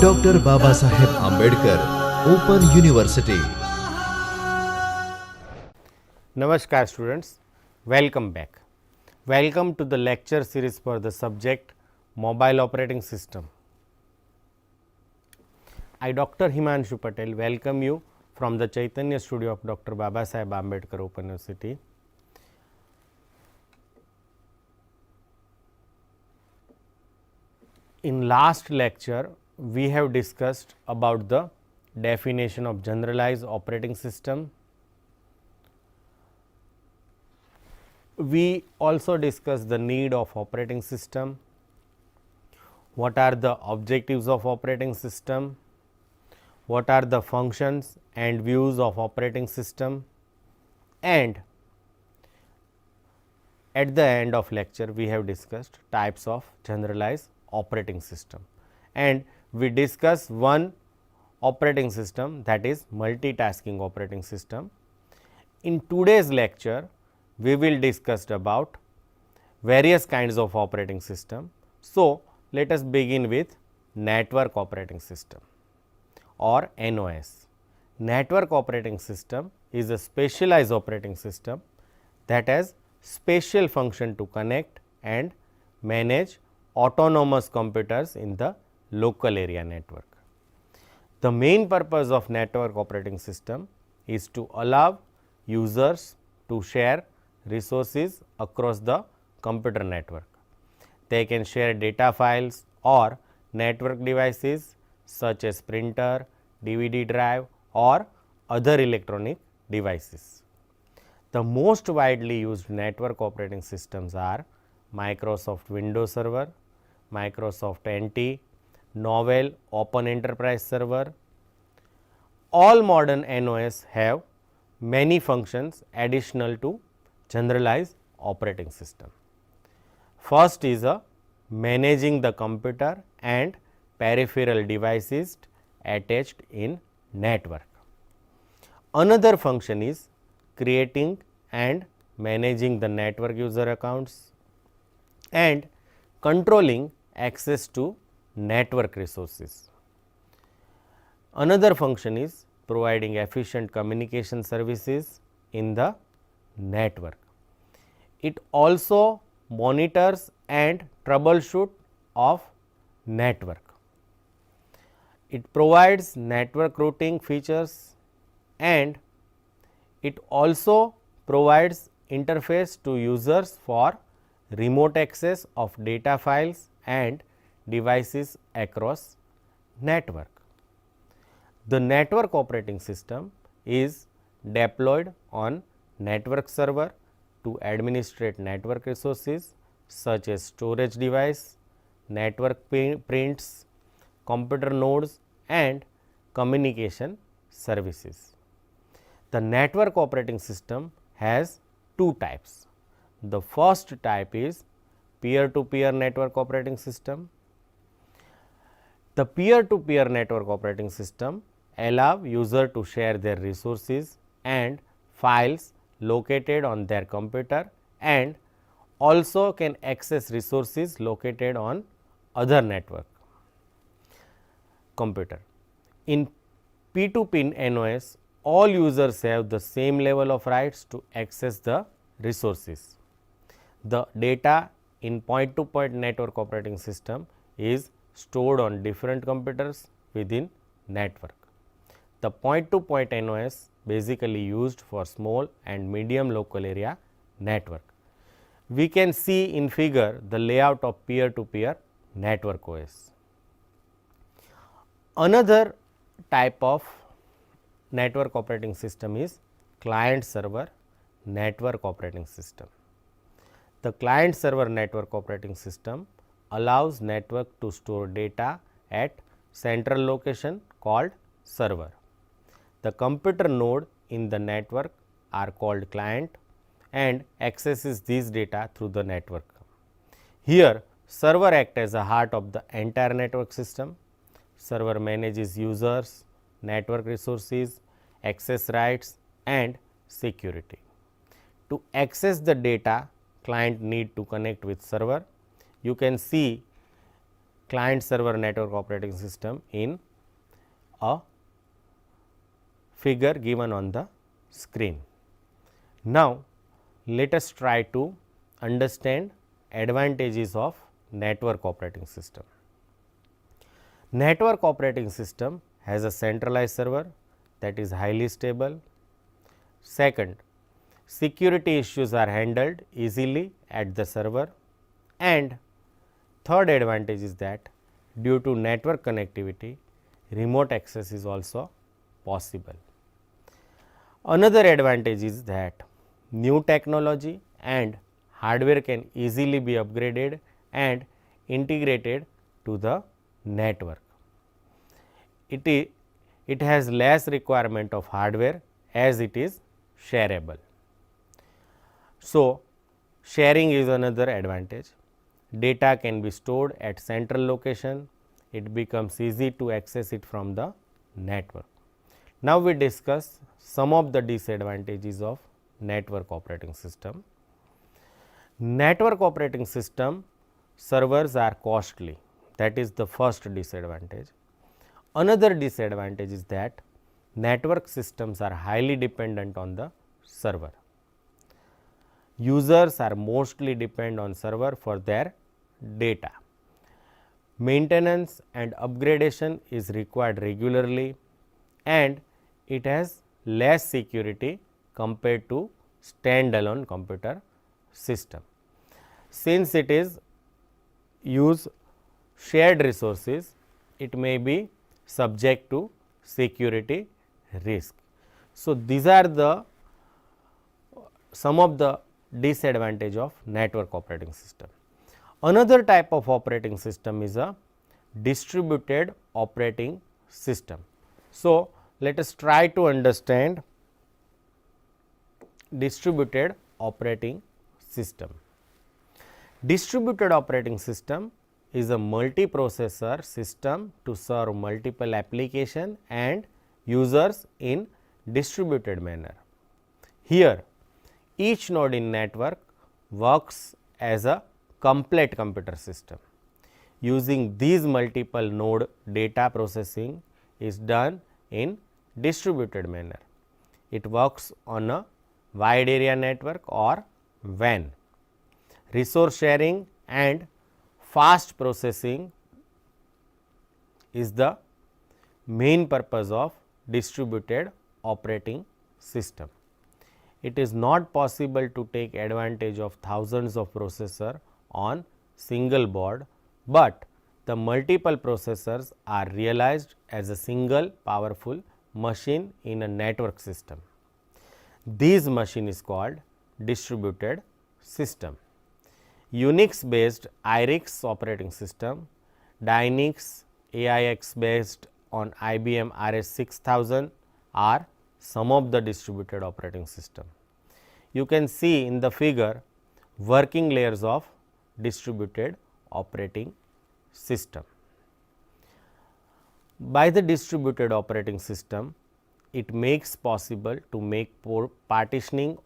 Doctor Baba Saheb Ambedkar open university. Namaskar students, welcome back. Welcome to the lecture series for the subject Mobile Operating System. I Dr. Himanshu Patel welcome you from the Chaitanya studio of Dr. Baba Saheb Ambedkar Open University. In last lecture, we have discussed about the definition of generalized operating system. We also discussed the need of operating system, what are the objectives of operating system, what are the functions and views of operating system, and at the end of lecture we have discussed types of generalized operating system, and we discuss one operating system, that is multitasking operating system. In today's lecture we will discuss about various kinds of operating system. So, let us begin with network operating system or NOS. Network operating system is a specialized operating system that has special function to connect and manage autonomous computers in the local area network. The main purpose of network operating system is to allow users to share resources across the computer network. They can share data files or network devices such as printer, DVD drive or other electronic devices. The most widely used network operating systems are Microsoft Windows Server, Microsoft NT, Novell Open Enterprise Server. All modern NOS have many functions additional to generalized operating system. First is a managing the computer and peripheral devices attached in network. Another function is creating and managing the network user accounts and controlling access to network resources. Another function is providing efficient communication services in the network. It also monitors and troubleshoot of network. It provides network routing features and it also provides interface to users for remote access of data files and devices across network. The network operating system is deployed on network server to administrate network resources such as storage device, network prints, computer nodes and communication services. The network operating system has two types. The first type is peer-to-peer network operating system. The peer-to-peer network operating system allow user to share their resources and files located on their computer and also can access resources located on other network computer. In P2P NOS, all users have the same level of rights to access the resources. The data in point-to-point network operating system is stored on different computers within network. The point-to-point NOS basically used for small and medium local area network. We can see in figure the layout of peer-to-peer network OS. Another type of network operating system is client server network operating system. The client server network operating system allows network to store data at central location called server. The computer node in the network are called client and accesses these data through the network. Here server acts as a heart of the entire network system. Server manages users, network resources, access rights and security. To access the data, client need to connect with server. You can see client server network operating system in a figure given on the screen. Now, let us try to understand advantages of network operating system. Network operating system has a centralized server that is highly stable. Second, security issues are handled easily at the server, and third advantage is that due to network connectivity, remote access is also possible. Another advantage is that new technology and hardware can easily be upgraded and integrated to the network. It has less requirement of hardware as it is shareable. So, sharing is another advantage. Data can be stored at central location. It becomes easy to access it from the network. Now, we discuss some of the disadvantages of network operating system. Network operating system servers are costly, that is the first disadvantage. Another disadvantage is that network systems are highly dependent on the server. Users are mostly depend on server for their data. Maintenance and upgradation is required regularly, and it has less security compared to standalone computer system. Since it is use shared resources, it may be subject to security risk. So, these are the some of the disadvantage of network operating system. Another type of operating system is a distributed operating system. So, let us try to understand distributed operating system. Distributed operating system is a multiprocessor system to serve multiple application and users in distributed manner. Here, each node in network works as a complete computer system. Using these multiple node, data processing is done in distributed manner. It works on a wide area network or WAN. Resource sharing and fast processing is the main purpose of distributed operating system. It is not possible to take advantage of thousands of processors on single board, but the multiple processors are realized as a single powerful machine in a network system. This machine is called distributed system. Unix based IRIX operating system, Dynix AIX based on IBM RS6000 are some of the distributed operating system. You can see in the figure working layers of distributed operating system. By the distributed operating system, it makes possible to make partitioning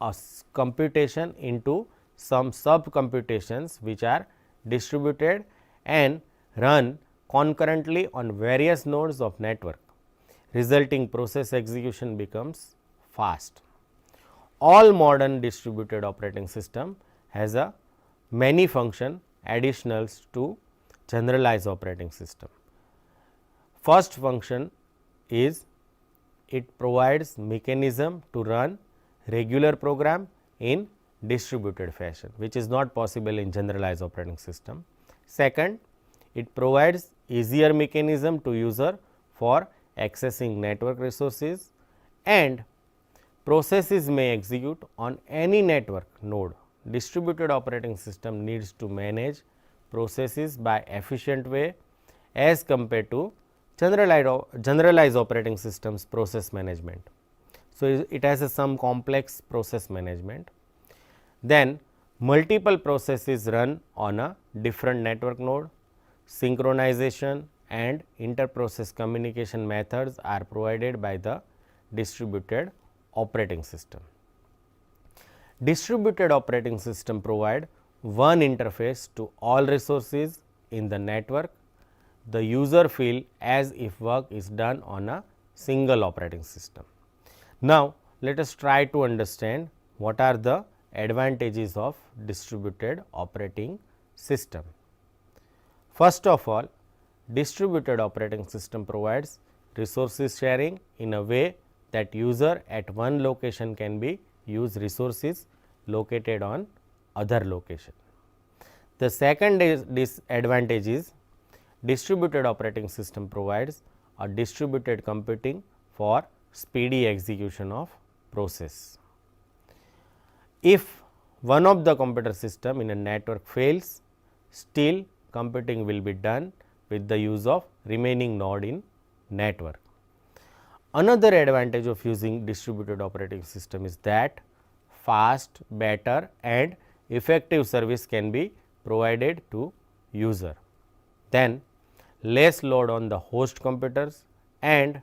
a computation into some sub computations which are distributed and run concurrently on various nodes of network, resulting process execution becomes fast. All modern distributed operating system has a many function additionals to generalized operating system. First function is it provides mechanism to run regular program in distributed fashion, which is not possible in generalized operating system. Second, it provides easier mechanism to user for accessing network resources, and processes may execute on any network node. Distributed operating system needs to manage processes by efficient way as compared to generalized operating systems process management. So, it has some complex process management. Then multiple processes run on a different network node. Synchronization and inter-process communication methods are provided by the distributed operating system. Distributed operating system provide one interface to all resources in the network, the user feel as if work is done on a single operating system. Now, let us try to understand what are the advantages of distributed operating system. First of all, distributed operating system provides resources sharing in a way that user at one location can be use resources located on other location. The second disadvantage is distributed operating system provides a distributed computing for speedy execution of process. If one of the computer system in a network fails, still computing will be done with the use of remaining node in network. Another advantage of using distributed operating system is that fast, better and effective service can be provided to user. Then less load on the host computers and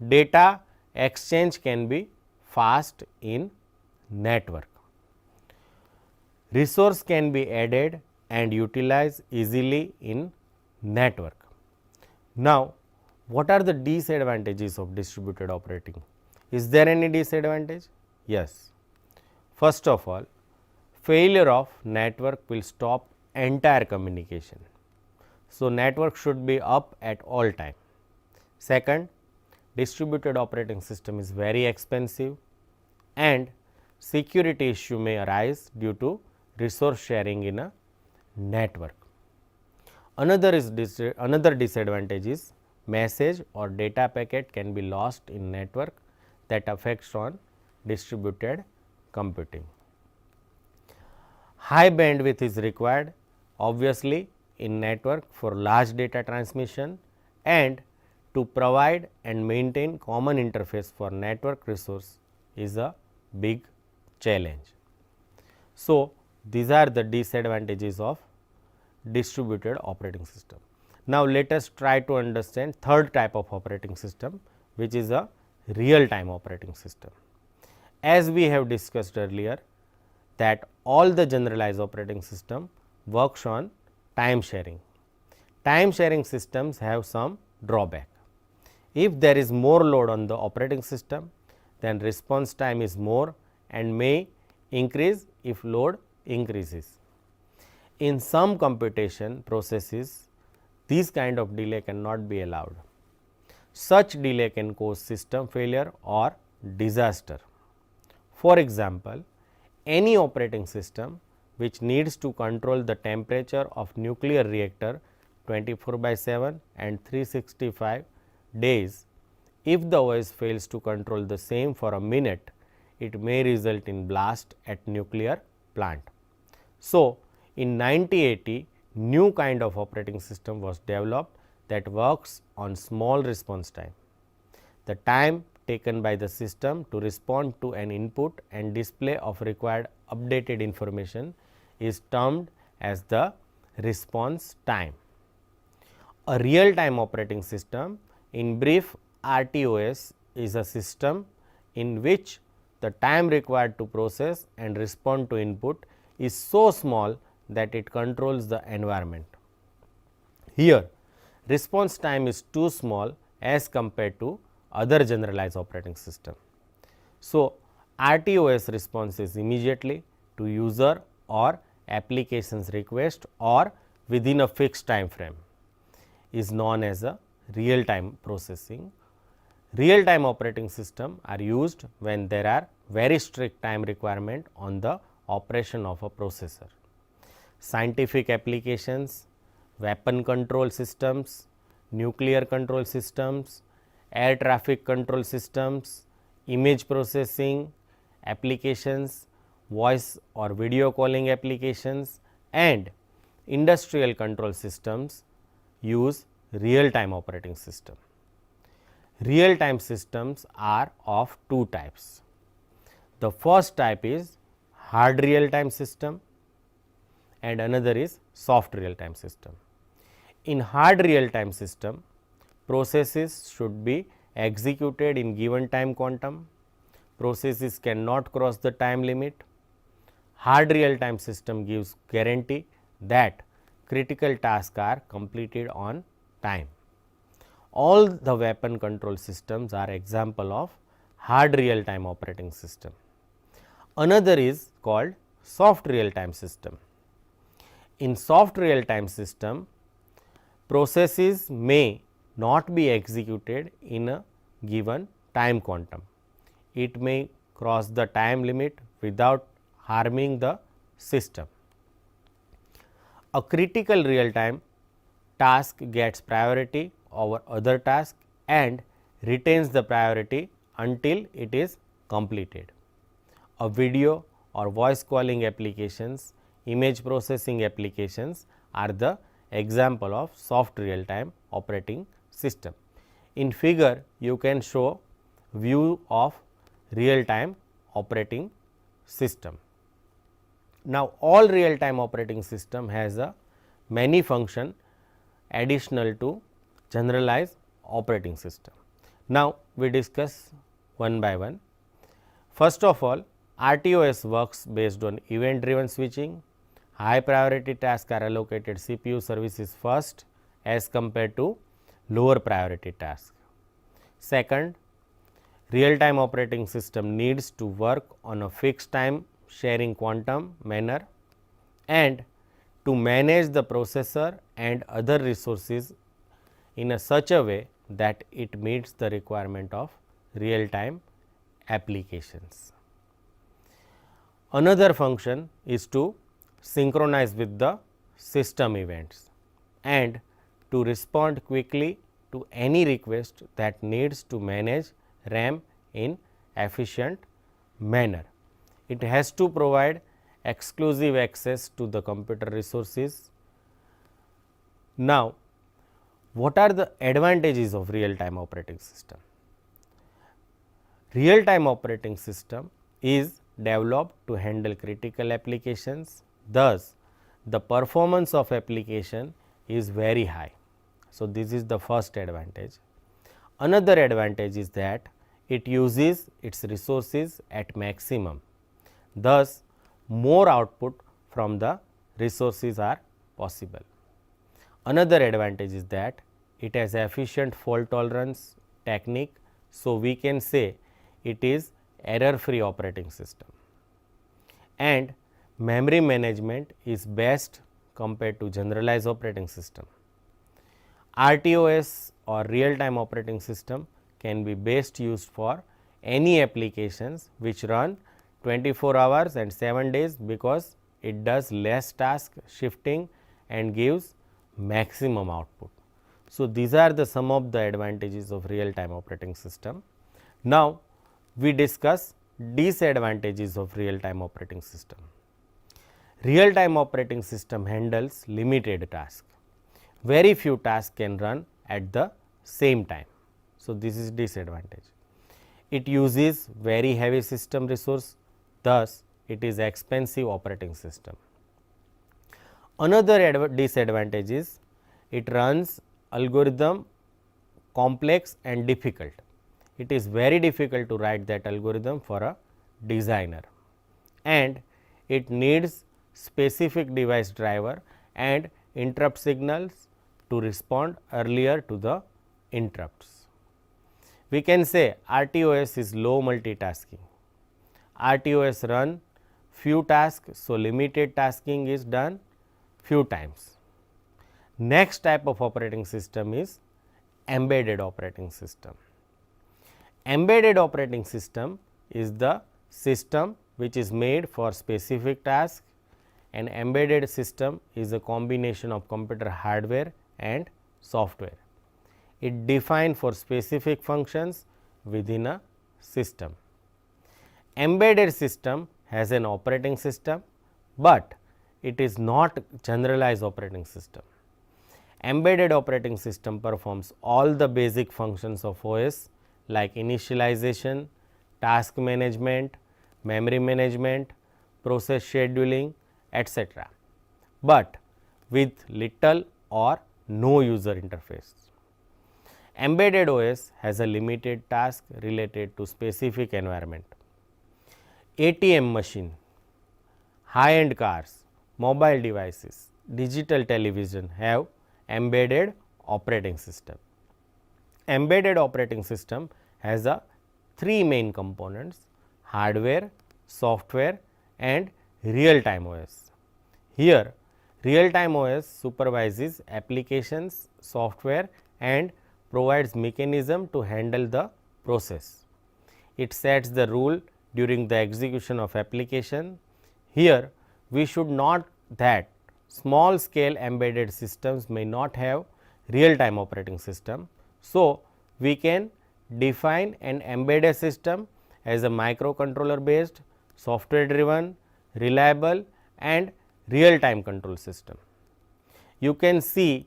data exchange can be fast in network. Resource can be added and utilized easily in network. Now, what are the disadvantages of distributed operating? Is there any disadvantage? Yes. First of all, failure of network will stop entire communication. So, network should be up at all time. Second, distributed operating system is very expensive and security issue may arise due to resource sharing in a network. Another disadvantage is message or data packet can be lost in network that affects on distributed computing. High bandwidth is required obviously in network for large data transmission and to provide and maintain common interface for network resource is a big challenge. So, these are the disadvantages of distributed operating system. Now, let us try to understand third type of operating system, which is a real time operating system. As we have discussed earlier that all the generalized operating system works on time sharing. Time sharing systems have some drawback. If there is more load on the operating system, then response time is more and may increase if load increases. In some computation processes, this kind of delay cannot be allowed. Such delay can cause system failure or disaster. For example, any operating system which needs to control the temperature of nuclear reactor 24/7 and 365 days, if the OS fails to control the same for a minute, it may result in blast at nuclear plant. So, in 1980, new kind of operating system was developed that works on small response time. The time taken by the system to respond to an input and display of required updated information is termed as the response time. A real time operating system, in brief RTOS, is a system in which the time required to process and respond to input is so small that it controls the environment. Here, response time is too small as compared to other generalized operating system. So, RTOS responses immediately to user or application's request or within a fixed time frame is known as a real time processing. Real time operating system are used when there are very strict time requirement on the operation of a processor. Scientific applications, weapon control systems, nuclear control systems, air traffic control systems, image processing applications, voice or video calling applications and industrial control systems use real time operating system. Real time systems are of two types. The first type is hard real time system and another is soft real time system. In hard real time system, processes should be executed in given time quantum, processes cannot cross the time limit. Hard real time system gives guarantee that critical tasks are completed on time. All the weapon control systems are example of hard real time operating system. Another is called soft real time system. In soft real time system, processes may not be executed in a given time quantum. It may cross the time limit without harming the system. A critical real time task gets priority over other tasks and retains the priority until it is completed. A video or voice calling applications, image processing applications are the example of soft real time operating system. In figure, you can show view of real time operating system. Now, all real time operating system has a many function additional to generalized operating system. Now, we discuss one by one. First of all, RTOS works based on event driven switching. High priority tasks are allocated CPU services first as compared to lower priority tasks. Second, real time operating system needs to work on a fixed time sharing quantum manner and to manage the processor and other resources in a such a way that it meets the requirement of real time applications. Another function is to synchronize with the system events and to respond quickly to any request that needs to manage RAM in efficient manner. It has to provide exclusive access to the computer resources. Now, what are the advantages of real time operating system? Real time operating system is developed to handle critical applications, thus the performance of application is very high. So, this is the first advantage. Another advantage is that it uses its resources at maximum, thus more output from the resources are possible. Another advantage is that it has efficient fault tolerance technique. So, we can say it is error free operating system, and memory management is best compared to generalized operating system. RTOS or real time operating system can be best used for any applications which run 24 hours and 7 days, because it does less task shifting and gives maximum output. So, these are the some of the advantages of real time operating system. Now, we discuss disadvantages of real time operating system. Real time operating system handles limited tasks. Very few tasks can run at the same time. So, this is disadvantage. It uses very heavy system resource, thus it is expensive operating system. Another disadvantage is it runs algorithm complex and difficult. It is very difficult to write that algorithm for a designer, and it needs specific device driver and interrupt signals to respond earlier to the interrupts. We can say RTOS is low multitasking. RTOS run few tasks, so limited tasking is done few times. Next type of operating system is embedded operating system. Embedded operating system is the system which is made for specific task. An embedded system is a combination of computer hardware and software. It defined for specific functions within a system. Embedded system has an operating system, but it is not generalized operating system. Embedded operating system performs all the basic functions of OS like initialization, task management, memory management, process scheduling, etc., but with little or no user interface. Embedded OS has a limited task related to specific environment. ATM machine, high-end cars, mobile devices digital television have embedded operating system. Embedded operating system has a three main components: hardware, software and real time OS. Here real time OS supervises applications, software and provides mechanism to handle the process. It sets the rule during the execution of application. Here we should note that small scale embedded systems may not have real time operating system. So, we can define an embedded system as a microcontroller based, software driven, reliable and real time control system. You can see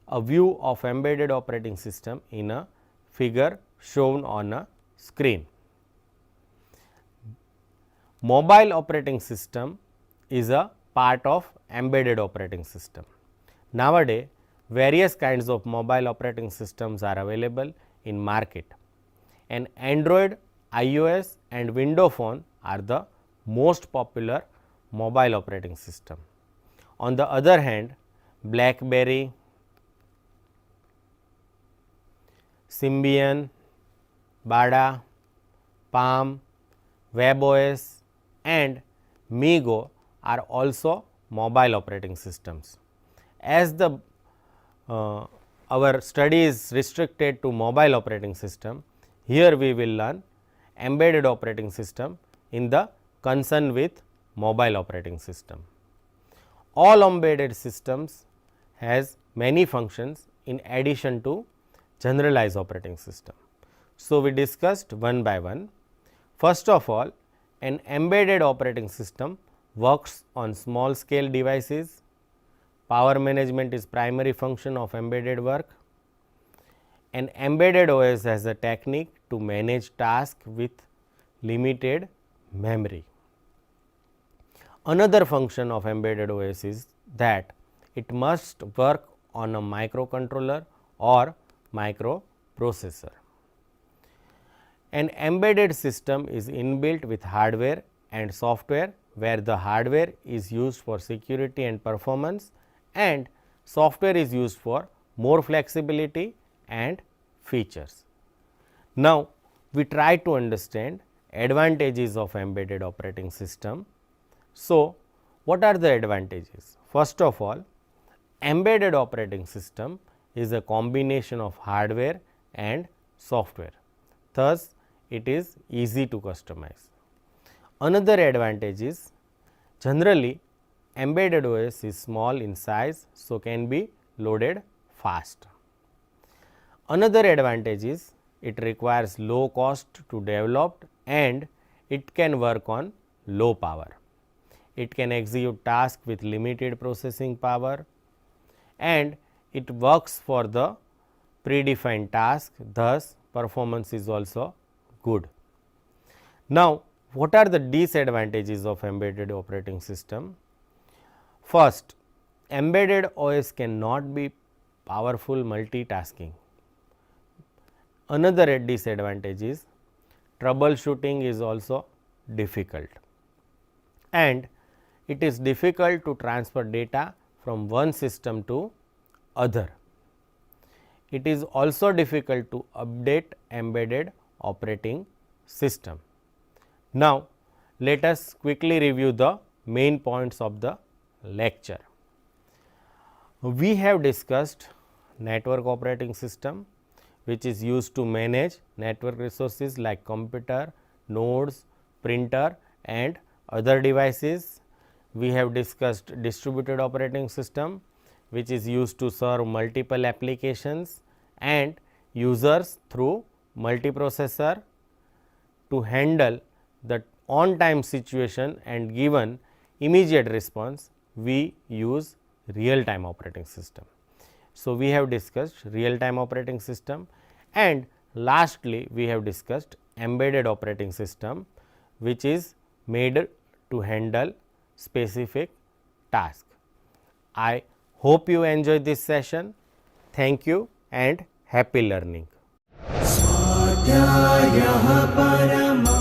a view of embedded operating system in a figure shown on a screen. Mobile operating system is a part of embedded operating system. Nowadays, various kinds of mobile operating systems are available in market, and Android, iOS and Windows Phone are the most popular mobile operating system. On the other hand, BlackBerry, Symbian, Bada, Palm, WebOS and MeeGo are also mobile operating systems. As the our study is restricted to mobile operating system, here we will learn embedded operating system in the concern with mobile operating system. All embedded systems has many functions in addition to generalized operating system. So, we discussed one by one. First of all, an embedded operating system works on small scale devices. Power management is primary function of embedded work. An embedded OS has a technique to manage tasks with limited memory. Another function of embedded OS is that it must work on a microcontroller or microprocessor. An embedded system is inbuilt with hardware and software, where the hardware is used for security and performance and software is used for more flexibility and features. Now, we try to understand advantages of embedded operating system. So, what are the advantages? First of all, embedded operating system is a combination of hardware and software. Thus, it is easy to customize. Another advantage is generally embedded OS is small in size, so can be loaded fast. Another advantage is it requires low cost to develop and it can work on low power. It can execute tasks with limited processing power and it works for the predefined task, thus performance is also good. Now, what are the disadvantages of embedded operating system? First, embedded OS cannot be powerful multitasking. Another disadvantage is troubleshooting is also difficult and it is difficult to transfer data from one system to other. It is also difficult to update embedded operating system. Now, let us quickly review the main points of the lecture. We have discussed network operating system, which is used to manage network resources like computer, nodes, printer and other devices. We have discussed distributed operating system, which is used to serve multiple applications and users through multiprocessor. To handle the on time situation and given immediate response, we use real time operating system. So, we have discussed real time operating system and lastly, we have discussed embedded operating system, which is made to handle specific task. I hope you enjoyed this session. Thank you and happy learning. स्वाध्यायः परमः